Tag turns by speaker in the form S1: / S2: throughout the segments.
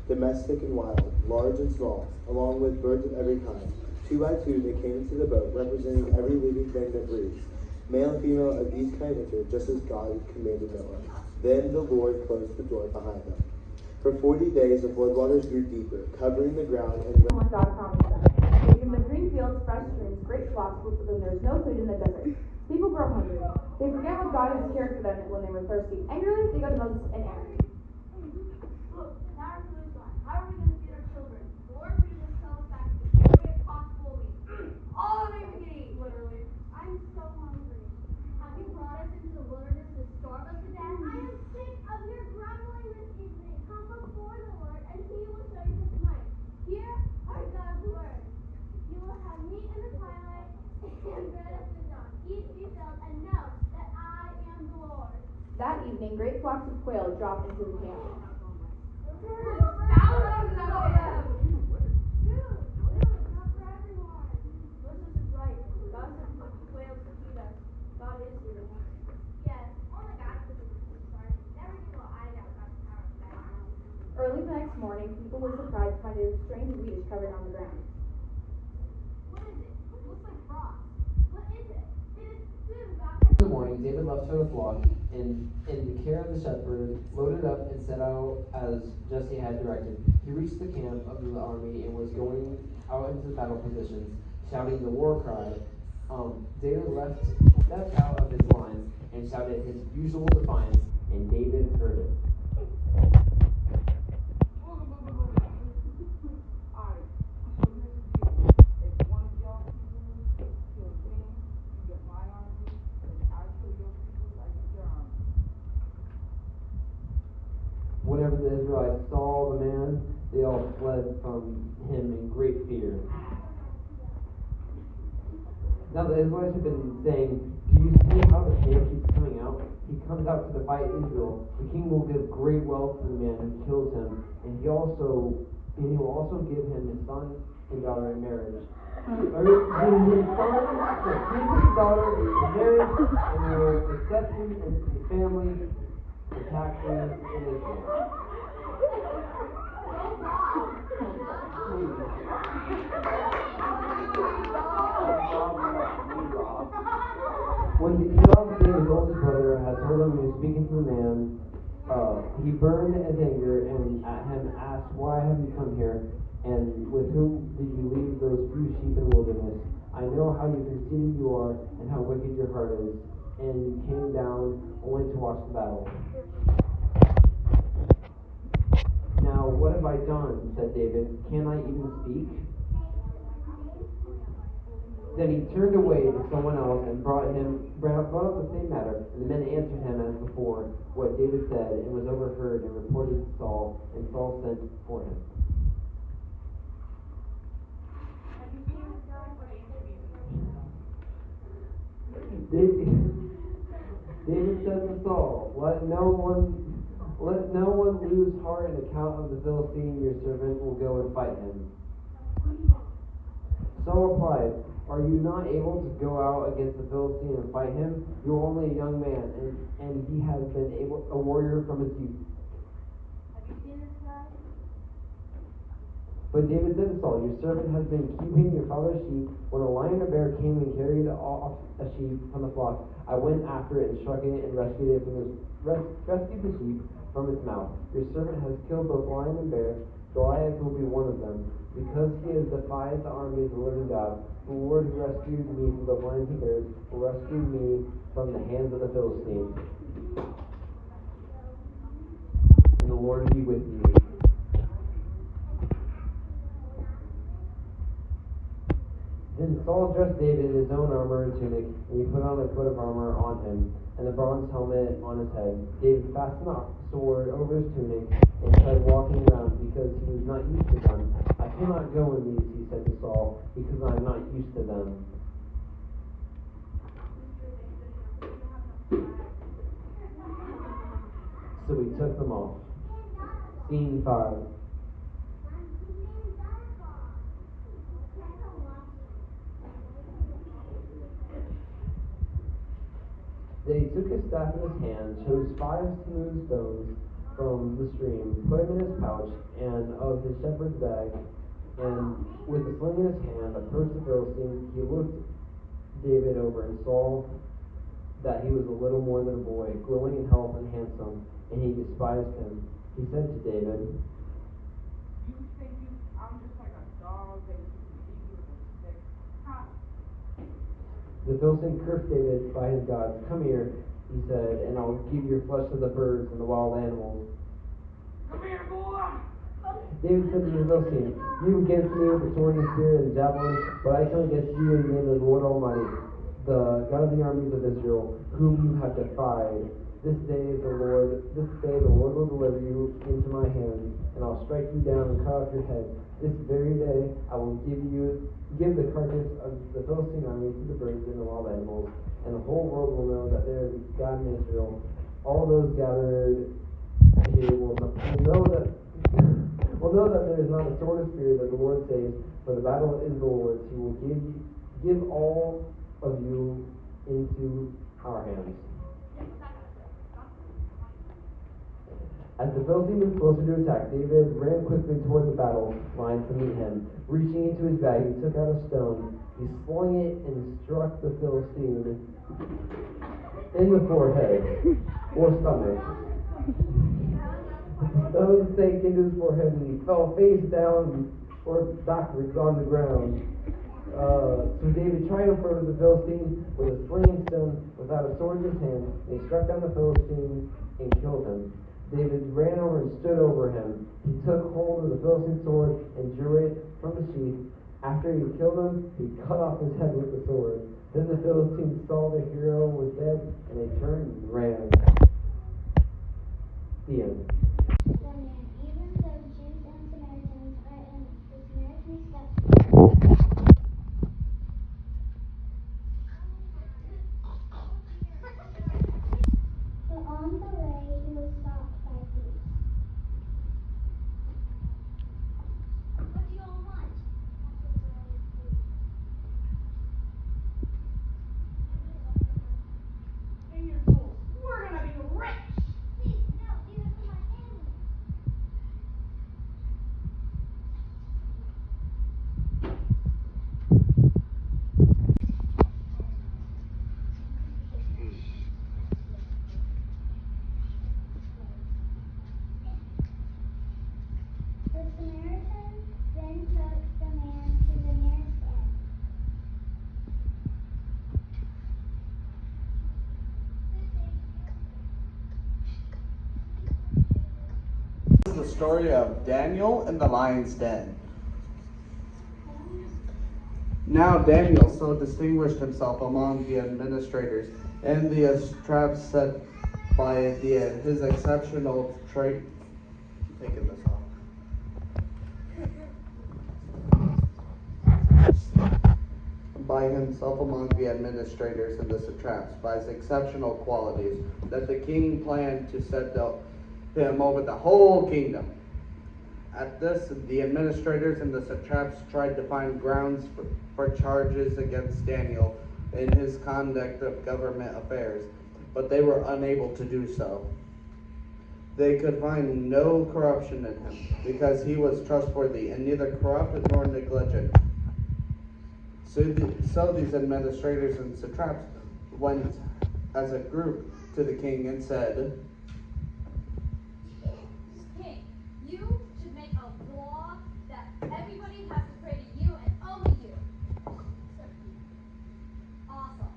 S1: domestic and wild, large and small, along with birds of every kind. Two by two they came into the boat, representing every living thing that breathes. Male and female of each kind entered, just as God had commanded Noah. Then the Lord closed the door behind them. For 40 days the floodwaters grew deeper, covering the ground and
S2: one God promised them. They give them green fields, fresh streams, great flocks, but then there's no food in the desert. People grow hungry. They forget what God has cared for them when they were thirsty. Angrily, they go to Moses and Aaron.
S3: Look, now our food is gone. How are we going to feed our children? The Lord please just tell us back to every way possible we all of it we can eat, literally. I'm so hungry. Have you brought us into the wilderness to starve us to death? I am sick of your grumbling this evening. Come before the Lord, and he will show you his might. Here are God's words. You will have meat in the twilight and bread at the dawn. Eat, be filled, and know that I am the Lord.
S2: That evening, great flocks of quail dropped into the camp.
S3: Thousands of them! Dude, not for everyone. Moses is right. God sent quails to feed us. God is here. Yes, only God could do this. Sorry. Never knew what I got God's power back.
S2: Early the next morning, people were surprised to find a strange weedish covered on the ground.
S3: What is it? It looks like frost. What is it? It is food God
S4: In
S3: has.
S4: the morning, David left her the flock, and in the care of the shepherd, loaded up and set out as Jesse had directed. He reached the camp of the army and was going out into the battle positions, shouting the war cry. David stepped out of his lines and shouted his usual defiance, and David heard it. Whenever the Israelites saw the man, they all fled from him in great fear. Now the Israelites have been saying, "Do you see how the man keeps coming out? He comes out to fight Israel. The king will give great wealth to the man who kills him, and he will also give him his son and daughter in marriage. Or his son, give his daughter in marriage, and will accept him into the family for taxes in Israel." When David's oldest brother had told him he was speaking to the man, he burned in anger and at him asked, "Why have you come here? And with whom did you leave those few sheep in the wilderness? I know how you conceited you are and how wicked your heart is, and you came down only to watch the battle." "Now what have I done?" said David. "Can I even speak?" Then he turned away to someone else and brought up the same matter. And the men answered him as before what David said, and was overheard and reported to Saul, and Saul sent for him. David said to Saul, Let no one lose heart on account of the Philistine. Your servant will go and fight him." Saul replied, "Are you not able to go out against the Philistine and fight him? You are only a young man, and he has been a warrior from his youth."
S3: Have you seen this guy?
S4: But David said to Saul, "Your servant has been keeping your father's sheep. When a lion or bear came and carried off a sheep from the flock, I went after it and struck it and rescued the sheep from its mouth. Your servant has killed both lion and bear. Goliath will be one of them, because he has defied the army of the living God. The Lord who rescued me from the lions and bears will rescue me from the hands of the Philistines. And the Lord be with you." Then Saul dressed David in his own armor and tunic, and he put on a coat of armor on him, and a bronze helmet on his head. David fastened a sword over his tunic, and started walking around, because he was not used to them. "I cannot go in these," he said to Saul, "because I am not used to them." So he took them off. Scene 5. Then he took his staff in his hand, chose 5 smooth stones from the stream, put him in his pouch, and of his shepherd's bag, and with a sling in his hand, approached the Philistine. He looked David over and saw that he was a little more than a boy, glowing in health and handsome, and he despised him. He said to David,
S5: I'm just like a dog that you can eat with a stick. Huh?
S4: the Philistine cursed David by his gods. Come here, he said, and I'll give your flesh to the birds and the wild animals.
S5: Come here, boy!
S4: David said to the Philistine, you against me with the sword and spear and javelin, but I come against you in the name of the Lord Almighty, the God of the armies of Israel, whom you have defied. This day the Lord will deliver you into my hands, and I'll strike you down and cut off your head. This very day I will give the carcass of the Philistine army to the birds and the wild animals, and the whole world will know that there is God in Israel. All those gathered here will know that there is not a sword or spear that the Lord saves, for the battle is the Lord's. He will give all of you into our hands. As the Philistine moved closer to attack, David ran quickly toward the battle line to meet him. Reaching into his bag, he took out a stone. He slung it and struck the Philistine in the forehead or stomach. The stone sank into his forehead and he fell face down or backwards on the ground. So David triumphed over the Philistine with a sling and stone without a sword in his hand, and he struck down the Philistine and killed him. David ran over and stood over him. He took hold of the Philistine sword and drew it from the sheath. After he killed him, he cut off his head with the sword. Then the Philistines saw their hero was dead, and they turned and ran. The end.
S3: Even though Jews and Samaritans are in the Samaritans that but on the way he was stopped by thieves. What do you all want?
S5: In your tools. We're gonna be rich!
S3: Please, no, these are for my family. The Samaritans then took the man to the nearest inn.
S6: This is the story of Daniel and the lion's den. Now Daniel so distinguished himself among the administrators and the satraps set by his exceptional trait. Taking this off. By himself among the administrators and the satraps, by his exceptional qualities, that the king planned to set him over the whole kingdom. At this, the administrators and the satraps tried to find grounds for charges against Daniel in his conduct of government affairs, but they were unable to do so. They could find no corruption in him, because he was trustworthy and neither corrupt nor negligent. So these administrators and satraps went as a group to the king and said,
S7: King, you should make a law that everybody has to pray to you and only you. Awesome.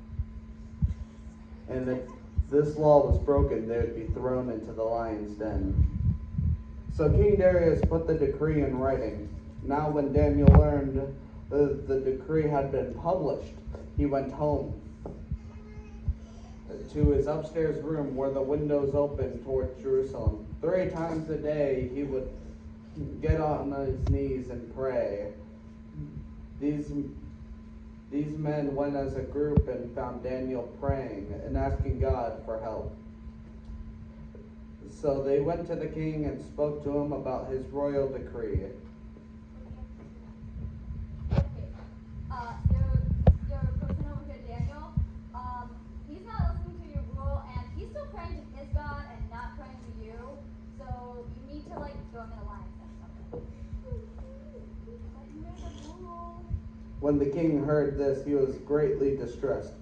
S6: and if this law was broken, they would be thrown into the lion's den. So King Darius put the decree in writing. Now when Daniel learned the decree had been published, he went home to his upstairs room where the windows opened toward Jerusalem. 3 times a day he would get on his knees and pray. These men went as a group and found Daniel praying and asking God for help. So they went to the king and spoke to him about his royal decree.
S7: Your person over here, Daniel, he's not listening to your rule, and he's still praying to his God and not praying to you. So throw him in the lion's den.
S6: When the king heard this, he was greatly distressed.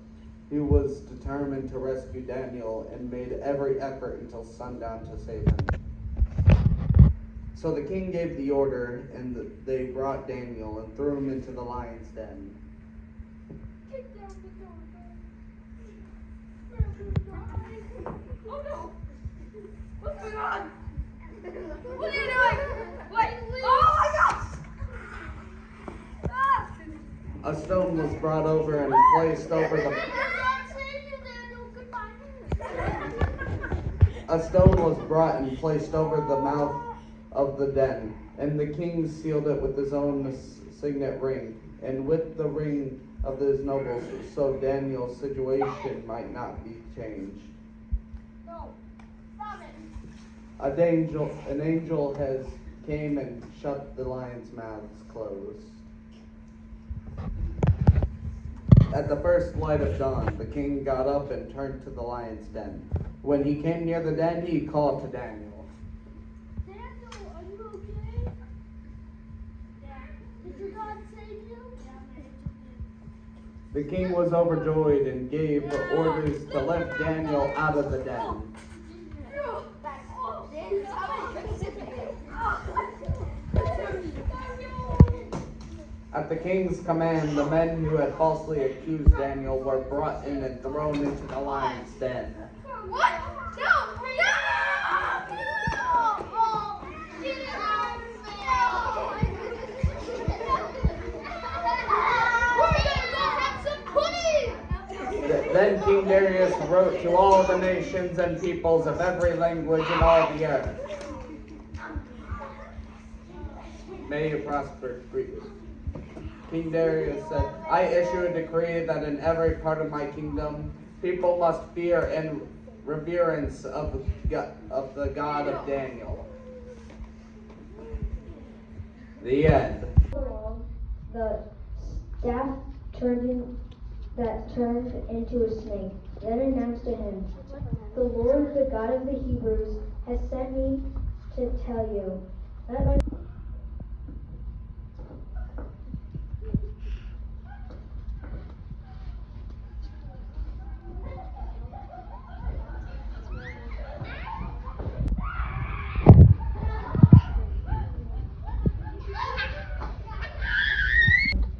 S6: He was determined to rescue Daniel and made every effort until sundown to save him. So the king gave the order, and they brought Daniel and threw him into the lion's den.
S3: Kick down the door. Oh no! What's going on? What are you doing? Wait! Oh my gosh! Ah!
S6: A stone was brought over and placed over the mouth of the den, and the king sealed it with his own signet ring, and with the ring of his nobles, so Daniel's situation might not be changed.
S3: No! Stop it!
S6: An angel has came and shut the lions' mouths closed. At the first light of dawn, the king got up and turned to the lion's den. When he came near the den, he called to Daniel.
S3: Daniel, are you okay? Yeah. Did your God save you? Yeah, my angel did.
S6: The king was overjoyed and gave orders to lift Daniel out of the den. At the king's command, the men who had falsely accused Daniel were brought in and thrown into the lion's den.
S3: What? No!
S6: Then King Darius wrote to all the nations and peoples of every language in all the earth. May you prosper greatly. King Darius said, I issue a decree that in every part of my kingdom, people must fear and reverence of the God of Daniel. The end.
S8: The staff turned into a snake, then announced to him, the Lord, the God of the Hebrews, has sent me to tell you, let my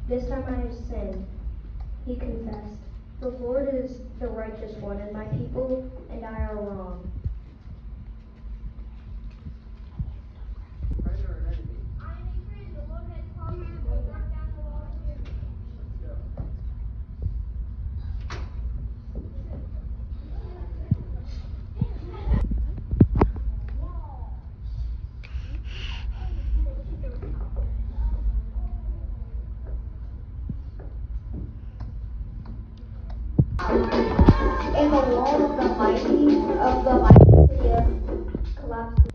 S8: This time I have sinned, he confessed. The Lord is the righteous one, and my people and I are wrong.
S7: I am a friend. The Lord has caused me to knock down the wall here.
S8: And the wall of the mighty city collapsed.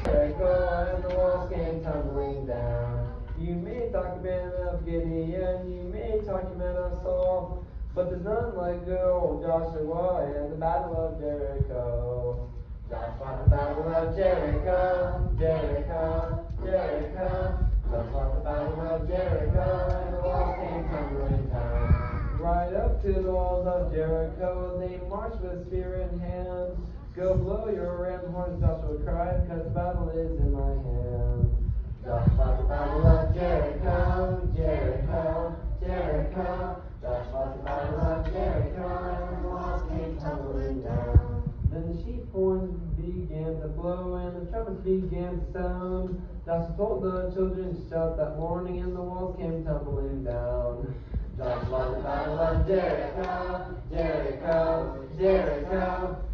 S4: Jericho and the walls came tumbling down. You may talk men of Gideon, you may talk men of Saul, but there's none like good old Joshua and the battle of Jericho. Joshua fought the battle of Jericho, Jericho, Jericho. Joshua fought the battle of Jericho and the walls came tumbling down. Right up to the walls of Jericho, they marched with spear in hand. Go blow your ram horns, Joshua cried, cause the battle is in my hand. Joshua fought the battle of Jericho, Jericho, Jericho. Joshua fought the battle of Jericho, and the walls came tumbling down. Then the sheep horns began to blow, and the trumpets began to sound. Joshua told the children to shout that morning, and the walls came tumbling down. Joshua fought the battle of Jericho, Jericho, Jericho.